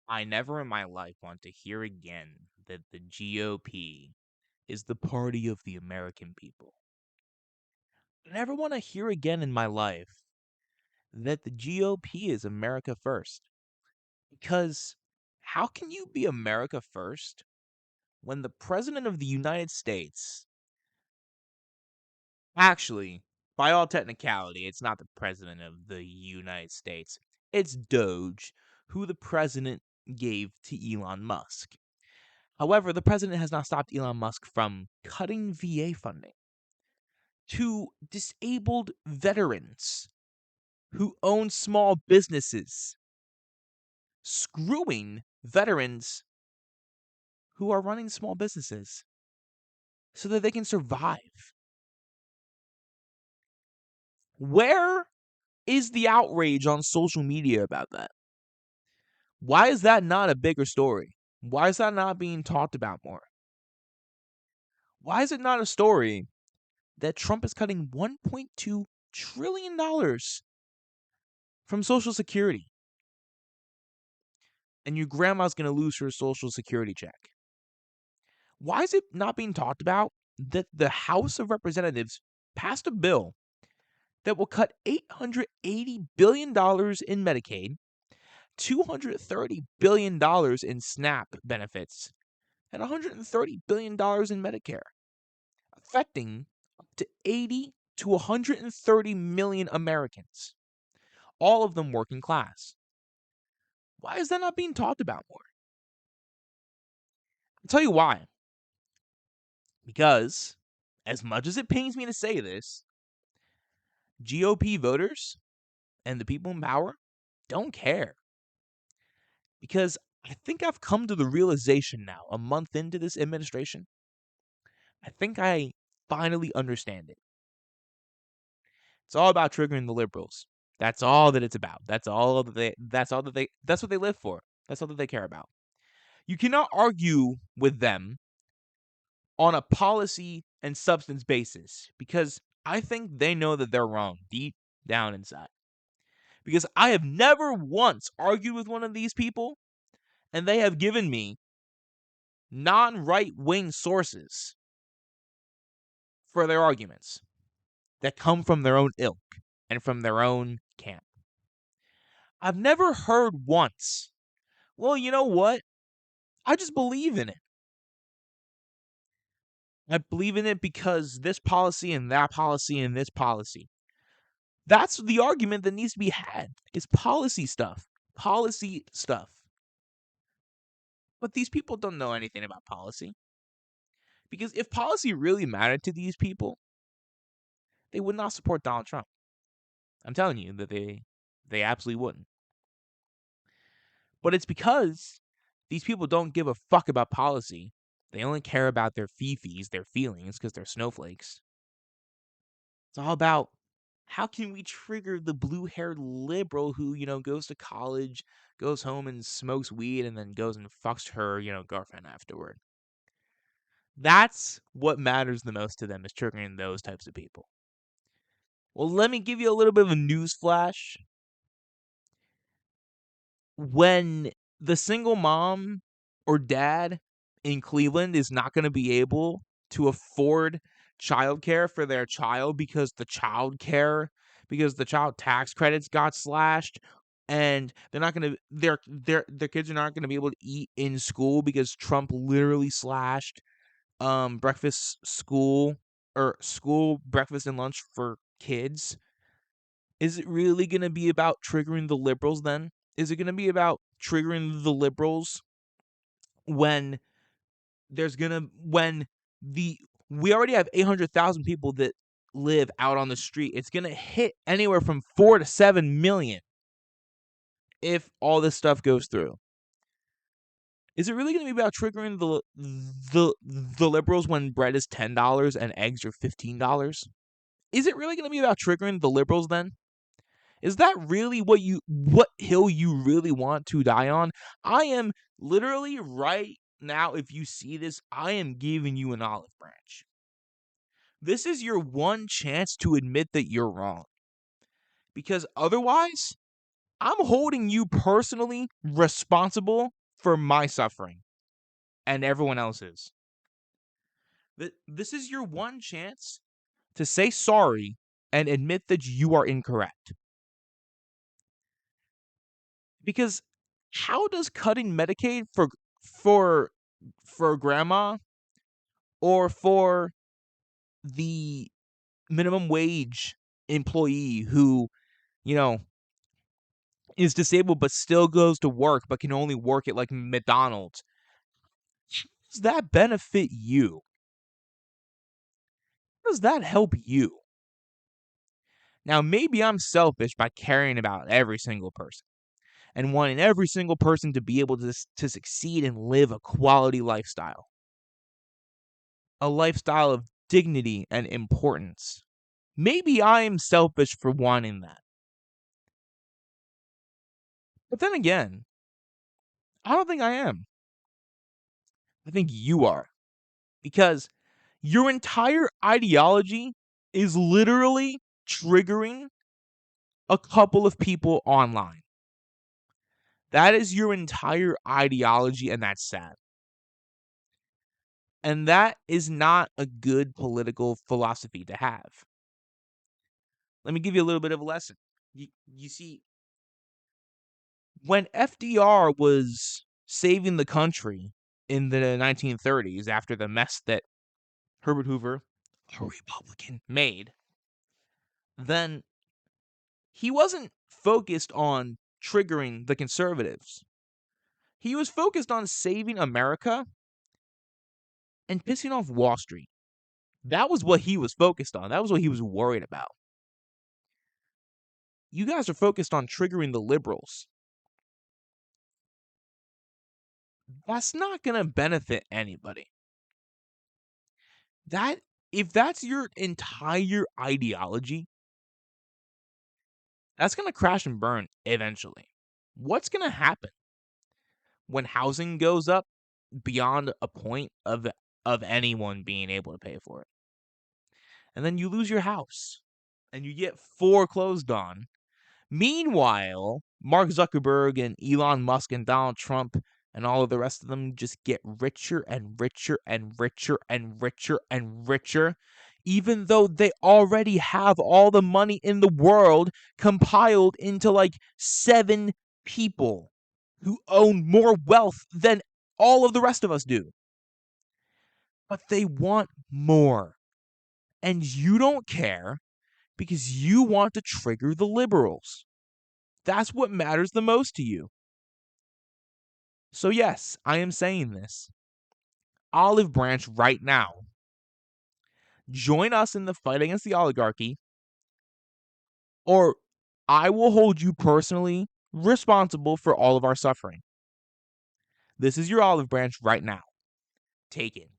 I never in my life want to hear again that the GOP is the party of the American people. I never want to hear again in my life that the GOP is America first. Because how can you be America first when the President of the United States, actually, by all technicality, it's not the President of the United States, it's Doge, who the President gave to Elon Musk. However, the President has not stopped Elon Musk from cutting VA funding to disabled veterans who own small businesses, screwing veterans who are running small businesses so that they can survive. Where is the outrage on social media about that? Why is that not a bigger story? Why is that not being talked about more? Why is it not a story that Trump is cutting $1.2 trillion from Social Security and your grandma's going to lose her Social Security check? Why is it not being talked about that the House of Representatives passed a bill that will cut $880 billion in Medicaid, $230 billion in SNAP benefits, and $130 billion in Medicare, affecting up to 80 to 130 million Americans, all of them working class? Why is that not being talked about more? I'll tell you why. Because, as much as it pains me to say this, GOP voters and the people in power don't care. Because I think I've come to the realization now, a month into this administration, I think I finally understand it. It's all about triggering the liberals. That's all that it's about. That's what they live for. That's all that they care about. You cannot argue with them on a policy and substance basis because I think they know that they're wrong deep down inside. Because I have never once argued with one of these people and they have given me non-right wing sources for their arguments that come from their own ilk and from their own camp. I've never heard once, well, you know what? I just believe in it. I believe in it because this policy and that policy and this policy. That's the argument that needs to be had. Is policy stuff. Policy stuff. But these people don't know anything about policy. Because if policy really mattered to these people, they would not support Donald Trump. I'm telling you that they absolutely wouldn't. But it's because these people don't give a fuck about policy. They only care about their fifis, their feelings, because they're snowflakes. It's all about how can we trigger the blue-haired liberal who, goes to college, goes home and smokes weed, and then goes and fucks her, girlfriend afterward. That's what matters the most to them, is triggering those types of people. Well, let me give you a little bit of a news flash. When the single mom or dad in Cleveland is not going to be able to afford childcare for their child because the child tax credits got slashed, and they're not going to their kids are not going to be able to eat in school because Trump literally slashed breakfast school or school breakfast and lunch for kids. Is it really going to be about triggering the liberals then? Is it going to be about triggering the liberals when we already have 800,000 people that live out on the street? It's going to hit anywhere from 4 to 7 million if all this stuff goes through. Is it really going to be about triggering the liberals when bread is $10 and eggs are $15? Is it really going to be about triggering the liberals then? Is that really what hill you really want to die on? I am literally right now, if you see this, I am giving you an olive branch. This is your one chance to admit that you're wrong. Because otherwise, I'm holding you personally responsible for my suffering and everyone else's. This is your one chance to say sorry and admit that you are incorrect. Because how does cutting Medicaid for for grandma or for the minimum wage employee who, you know, is disabled but still goes to work but can only work at like McDonald's, how does that benefit you? How does that help you? Now, maybe I'm selfish by caring about every single person and wanting every single person to be able to succeed and live a quality lifestyle, a lifestyle of dignity and importance. Maybe I am selfish for wanting that. But then again, I don't think I am. I think you are. Because your entire ideology is literally triggering a couple of people online. That is your entire ideology, and that's sad. And that is not a good political philosophy to have. Let me give you a little bit of a lesson. You see, when FDR was saving the country in the 1930s after the mess that Herbert Hoover, a Republican, made, then he wasn't focused on triggering the conservatives. He was focused on saving America and pissing off Wall Street. That was what he was focused on. That was what he was worried about. You guys are focused on triggering the liberals. That's not going to benefit anybody. If that's your entire ideology, that's going to crash and burn eventually. What's going to happen when housing goes up beyond a point of anyone being able to pay for it? And then you lose your house and you get foreclosed on. Meanwhile, Mark Zuckerberg and Elon Musk and Donald Trump and all of the rest of them just get richer and richer and richer and richer and richer, even though they already have all the money in the world compiled into like 7 people who own more wealth than all of the rest of us do. But they want more. And you don't care because you want to trigger the liberals. That's what matters the most to you. So yes, I am saying this. Olive Branch right now. Join us in the fight against the oligarchy, or I will hold you personally responsible for all of our suffering. This is your olive branch right now. Take it.